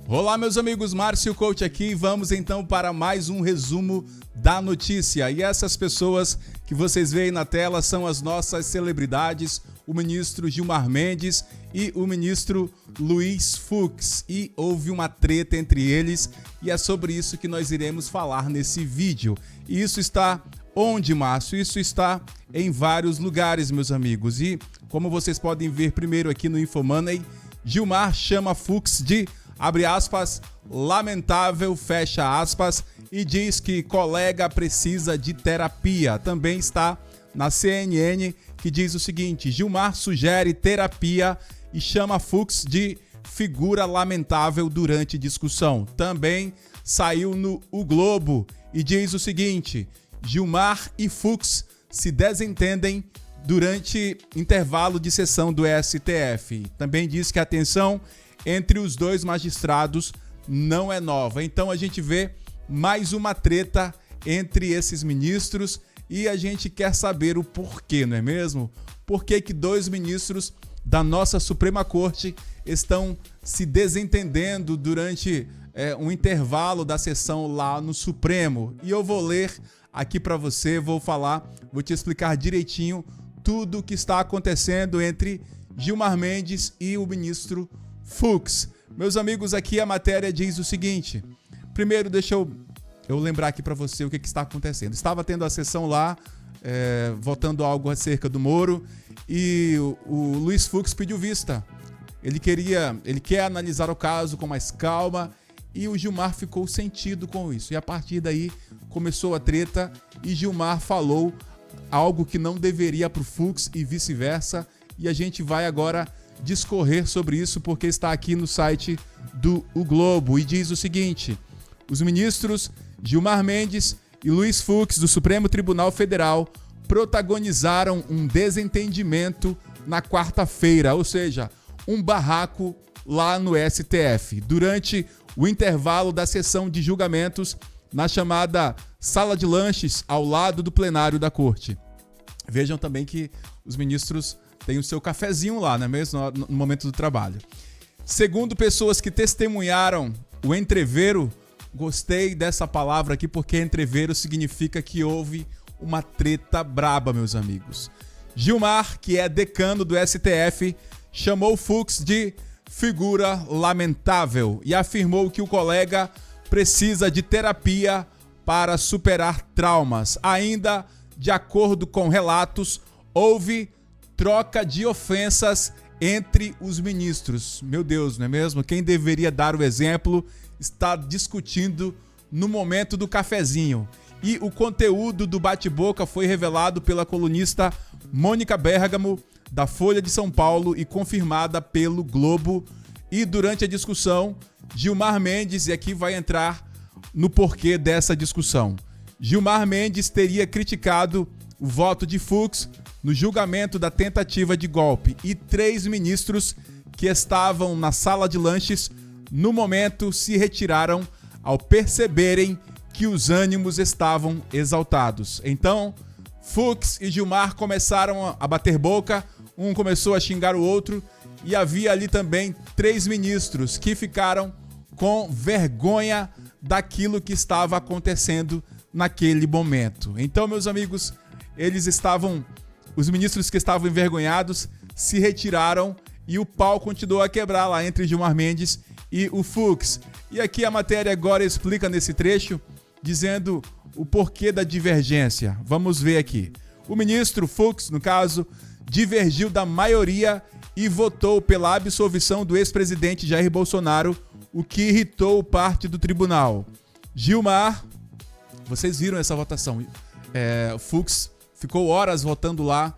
Olá, meus amigos, Márcio Coach aqui. Vamos então para mais um resumo da notícia. E essas pessoas que vocês veem na tela são as nossas celebridades, o ministro Gilmar Mendes e o ministro Luiz Fux. E houve uma treta entre eles e é sobre isso que nós iremos falar nesse vídeo. E isso está onde, Márcio? Isso está em vários lugares, meus amigos. E como vocês podem ver primeiro aqui no Infomoney, Gilmar chama Fux de, abre aspas, lamentável, fecha aspas, e diz que colega precisa de terapia. Também está na CNN, que diz o seguinte: Gilmar sugere terapia e chama Fux de figura lamentável durante discussão. Também saiu no O Globo e diz o seguinte: Gilmar e Fux se desentendem durante intervalo de sessão do STF. Também diz que a tensão entre os dois magistrados não é nova. Então a gente vê mais uma treta entre esses ministros e a gente quer saber o porquê, não é mesmo? Por que que dois ministros da nossa Suprema Corte estão se desentendendo durante um intervalo da sessão lá no Supremo? E eu vou ler aqui para você, vou te explicar direitinho tudo o que está acontecendo entre Gilmar Mendes e o ministro Fux. Meus amigos, aqui a matéria diz o seguinte. Primeiro, deixa eu lembrar aqui para você o que está acontecendo. Estava tendo a sessão lá, votando algo acerca do Moro, e o Luiz Fux pediu vista. Ele quer analisar o caso com mais calma, e o Gilmar ficou sentido com isso. E a partir daí começou a treta e Gilmar falou algo que não deveria para o Fux e vice-versa. E a gente vai agora discorrer sobre isso porque está aqui no site do O Globo e diz o seguinte: os ministros Gilmar Mendes e Luiz Fux do Supremo Tribunal Federal protagonizaram um desentendimento na quarta-feira, ou seja, um barraco lá no STF, durante o intervalo da sessão de julgamentos na chamada sala de lanches ao lado do plenário da corte. Vejam também que os ministros têm o seu cafezinho lá, não é mesmo? No momento do trabalho. Segundo pessoas que testemunharam o entreveiro, gostei dessa palavra aqui porque entreveiro significa que houve uma treta braba, meus amigos. Gilmar, que é decano do STF, chamou Fux de figura lamentável e afirmou que o colega precisa de terapia para superar traumas. Ainda, de acordo com relatos, houve troca de ofensas entre os ministros. Meu Deus, não é mesmo? Quem deveria dar o exemplo está discutindo no momento do cafezinho. E o conteúdo do bate-boca foi revelado pela colunista Mônica Bergamo, da Folha de São Paulo, e confirmada pelo Globo. E durante a discussão, Gilmar Mendes, e aqui vai entrar no porquê dessa discussão. Gilmar Mendes teria criticado o voto de Fux no julgamento da tentativa de golpe e 3 ministros que estavam na sala de lanches no momento se retiraram ao perceberem que os ânimos estavam exaltados. Então, Fux e Gilmar começaram a bater boca, um começou a xingar o outro e havia ali também 3 ministros que ficaram com vergonha daquilo que estava acontecendo naquele momento. Então, meus amigos, os ministros que estavam envergonhados se retiraram e o pau continuou a quebrar lá entre Gilmar Mendes e o Fux. E aqui a matéria agora explica nesse trecho, dizendo o porquê da divergência. Vamos ver aqui. O ministro Fux, no caso, divergiu da maioria e votou pela absolvição do ex-presidente Jair Bolsonaro, o que irritou parte do tribunal. Gilmar, vocês viram essa votação, Fux ficou horas votando lá,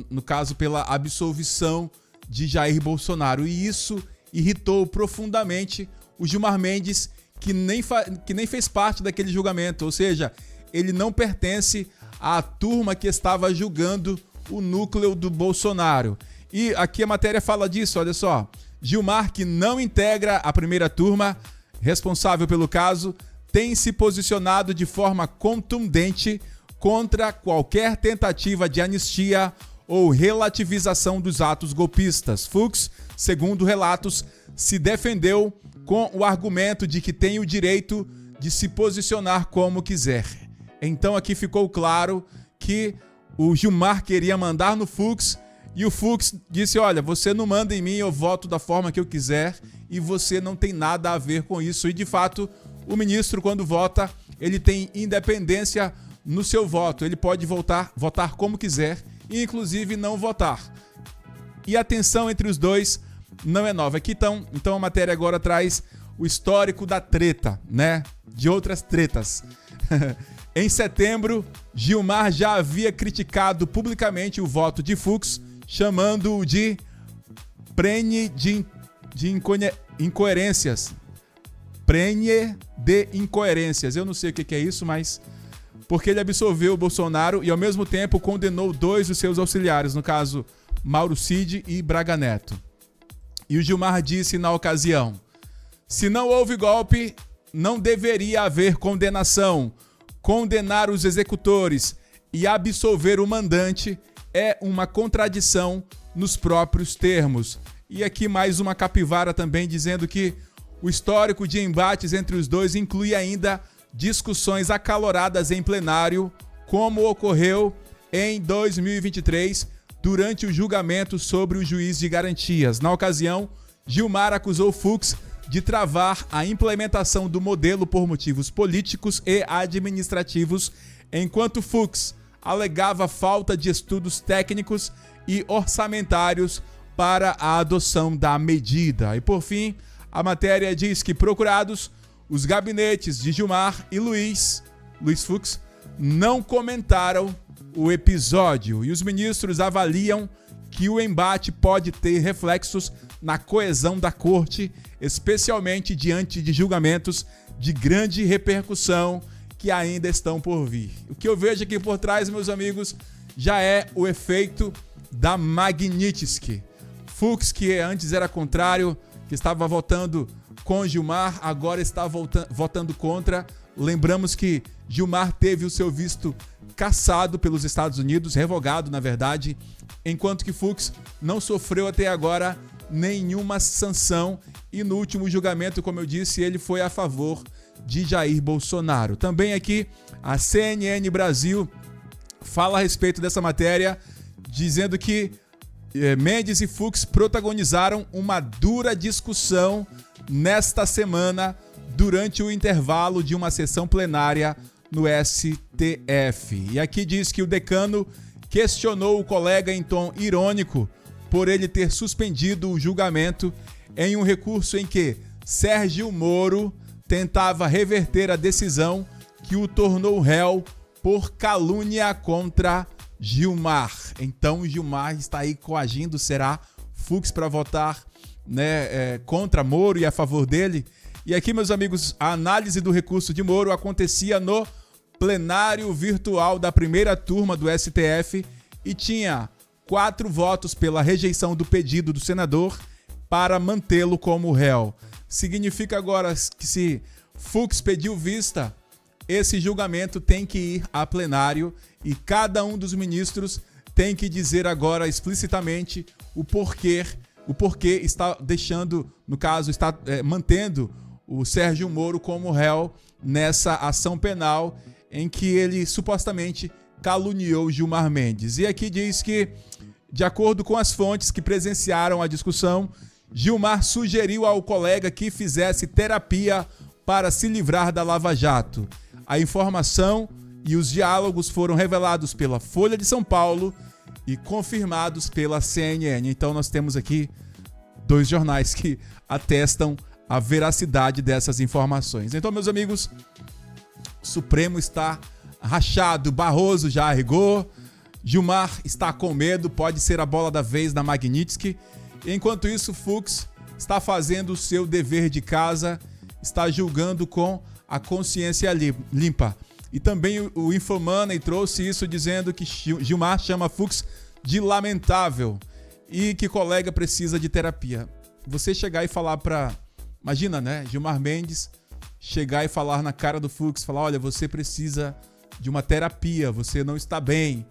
no caso pela absolvição de Jair Bolsonaro, e isso irritou profundamente o Gilmar Mendes, que nem fez parte daquele julgamento, ou seja, ele não pertence à turma que estava julgando o núcleo do Bolsonaro. E aqui a matéria fala disso, olha só. Gilmar, que não integra a primeira turma responsável pelo caso, tem se posicionado de forma contundente contra qualquer tentativa de anistia ou relativização dos atos golpistas. Fux, segundo relatos, se defendeu com o argumento de que tem o direito de se posicionar como quiser. Então aqui ficou claro que o Gilmar queria mandar no Fux e o Fux disse: olha, você não manda em mim, eu voto da forma que eu quiser e você não tem nada a ver com isso. E de fato, o ministro, quando vota, ele tem independência no seu voto. Ele pode votar como quiser e inclusive não votar. E a tensão entre os dois não é nova. Aqui então a matéria agora traz o histórico da treta, né? De outras tretas. Em setembro, Gilmar já havia criticado publicamente o voto de Fux, chamando-o de prenhe de incoerências. Prenhe de incoerências. Eu não sei o que é isso, mas porque ele absolveu o Bolsonaro e ao mesmo tempo condenou 2 dos seus auxiliares, no caso Mauro Cid e Braga Neto. E o Gilmar disse na ocasião: se não houve golpe, não deveria haver condenação. Condenar os executores e absolver o mandante é uma contradição nos próprios termos. E aqui mais uma capivara também dizendo que o histórico de embates entre os dois inclui ainda discussões acaloradas em plenário, como ocorreu em 2023, durante o julgamento sobre o juiz de garantias. Na ocasião, Gilmar acusou Fux de travar a implementação do modelo por motivos políticos e administrativos, enquanto Fux alegava falta de estudos técnicos e orçamentários para a adoção da medida. E por fim, a matéria diz que procurados, os gabinetes de Gilmar e Luiz Fux não comentaram o episódio e os ministros avaliam que o embate pode ter reflexos na coesão da corte, especialmente diante de julgamentos de grande repercussão que ainda estão por vir. O que eu vejo aqui por trás, meus amigos, já é o efeito da Magnitsky. Fux, que antes era contrário, que estava votando com Gilmar, agora está votando contra. Lembramos que Gilmar teve o seu visto cassado pelos Estados Unidos, revogado, na verdade, enquanto que Fux não sofreu até agora nenhuma sanção e no último julgamento, como eu disse, ele foi a favor de Jair Bolsonaro. Também aqui a CNN Brasil fala a respeito dessa matéria, dizendo que Mendes e Fux protagonizaram uma dura discussão nesta semana durante o intervalo de uma sessão plenária no STF. E aqui diz que o decano questionou o colega em tom irônico por ele ter suspendido o julgamento em um recurso em que Sérgio Moro tentava reverter a decisão que o tornou réu por calúnia contra Gilmar. Então Gilmar está aí coagindo, será, Fux para votar, né, contra Moro e a favor dele. E aqui, meus amigos, a análise do recurso de Moro acontecia no plenário virtual da primeira turma do STF e tinha 4 votos pela rejeição do pedido do senador para mantê-lo como réu. Significa agora que se Fux pediu vista, esse julgamento tem que ir a plenário e cada um dos ministros tem que dizer agora explicitamente o porquê está deixando, no caso, está mantendo o Sérgio Moro como réu nessa ação penal em que ele supostamente caluniou Gilmar Mendes. E aqui diz que, de acordo com as fontes que presenciaram a discussão, Gilmar sugeriu ao colega que fizesse terapia para se livrar da Lava Jato. A informação e os diálogos foram revelados pela Folha de São Paulo e confirmados pela CNN. Então nós temos aqui 2 jornais que atestam a veracidade dessas informações. Então, meus amigos, o Supremo está rachado, Barroso já arregou, Gilmar está com medo, pode ser a bola da vez da Magnitsky. Enquanto isso, Fux está fazendo o seu dever de casa, está julgando com a consciência limpa. E também o Infomoney trouxe isso dizendo que Gilmar chama Fux de lamentável e que colega precisa de terapia. Você chegar e falar imagina, né? Gilmar Mendes chegar e falar na cara do Fux, falar, olha, você precisa de uma terapia, você não está bem.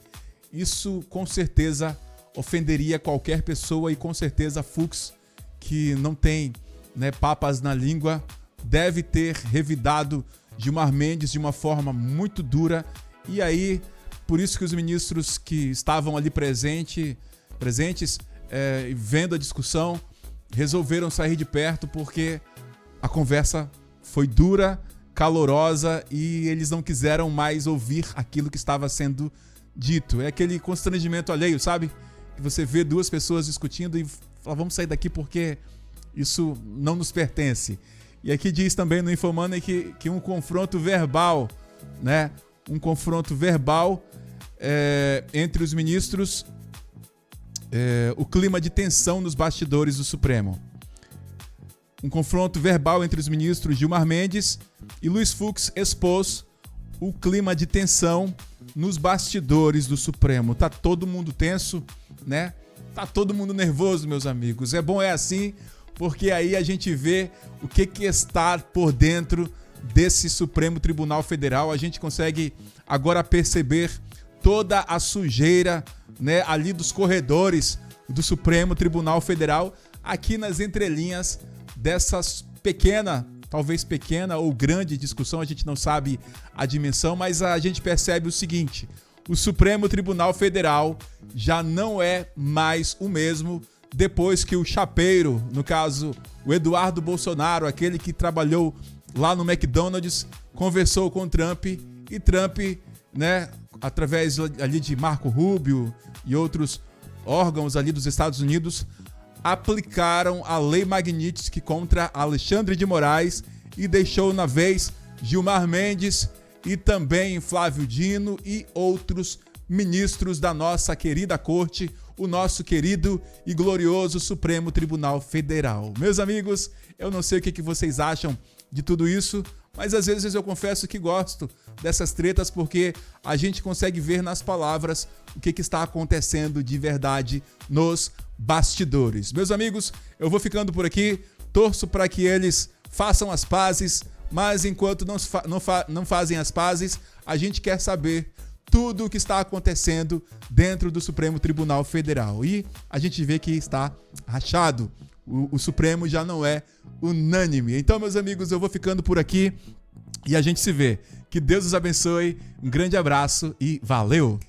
Isso com certeza ofenderia qualquer pessoa e com certeza Fux, que não tem né, papas na língua, deve ter revidado Gilmar Mendes de uma forma muito dura. E aí, por isso que os ministros que estavam ali presentes, vendo a discussão, resolveram sair de perto, porque a conversa foi dura, calorosa, e eles não quiseram mais ouvir aquilo que estava sendo dito. É aquele constrangimento alheio, sabe? Que você vê duas pessoas discutindo e fala, vamos sair daqui porque isso não nos pertence. E aqui diz também no Infomoney que um confronto verbal, né? Um confronto verbal entre os ministros, o clima de tensão nos bastidores do Supremo. Um confronto verbal entre os ministros Gilmar Mendes e Luiz Fux expôs o clima de tensão nos bastidores do Supremo. Tá todo mundo tenso, né? Tá todo mundo nervoso, meus amigos. É bom, é assim, porque aí a gente vê o que está por dentro desse Supremo Tribunal Federal. A gente consegue agora perceber toda a sujeira, né, ali dos corredores do Supremo Tribunal Federal, aqui nas entrelinhas dessas talvez pequena ou grande discussão, a gente não sabe a dimensão, mas a gente percebe o seguinte: o Supremo Tribunal Federal já não é mais o mesmo depois que o chapeiro, no caso o Eduardo Bolsonaro, aquele que trabalhou lá no McDonald's, conversou com Trump, e Trump, né, através ali de Marco Rubio e outros órgãos ali dos Estados Unidos, aplicaram a Lei Magnitsky contra Alexandre de Moraes e deixou na vez Gilmar Mendes e também Flávio Dino e outros ministros da nossa querida corte, o nosso querido e glorioso Supremo Tribunal Federal. Meus amigos, eu não sei o que vocês acham de tudo isso, mas às vezes eu confesso que gosto dessas tretas, porque a gente consegue ver nas palavras o que está acontecendo de verdade nos bastidores. Meus amigos, eu vou ficando por aqui, torço para que eles façam as pazes, mas enquanto não fazem as pazes, a gente quer saber tudo o que está acontecendo dentro do Supremo Tribunal Federal. E a gente vê que está rachado. O Supremo já não é unânime. Então, meus amigos, eu vou ficando por aqui e a gente se vê. Que Deus os abençoe. Um grande abraço e valeu!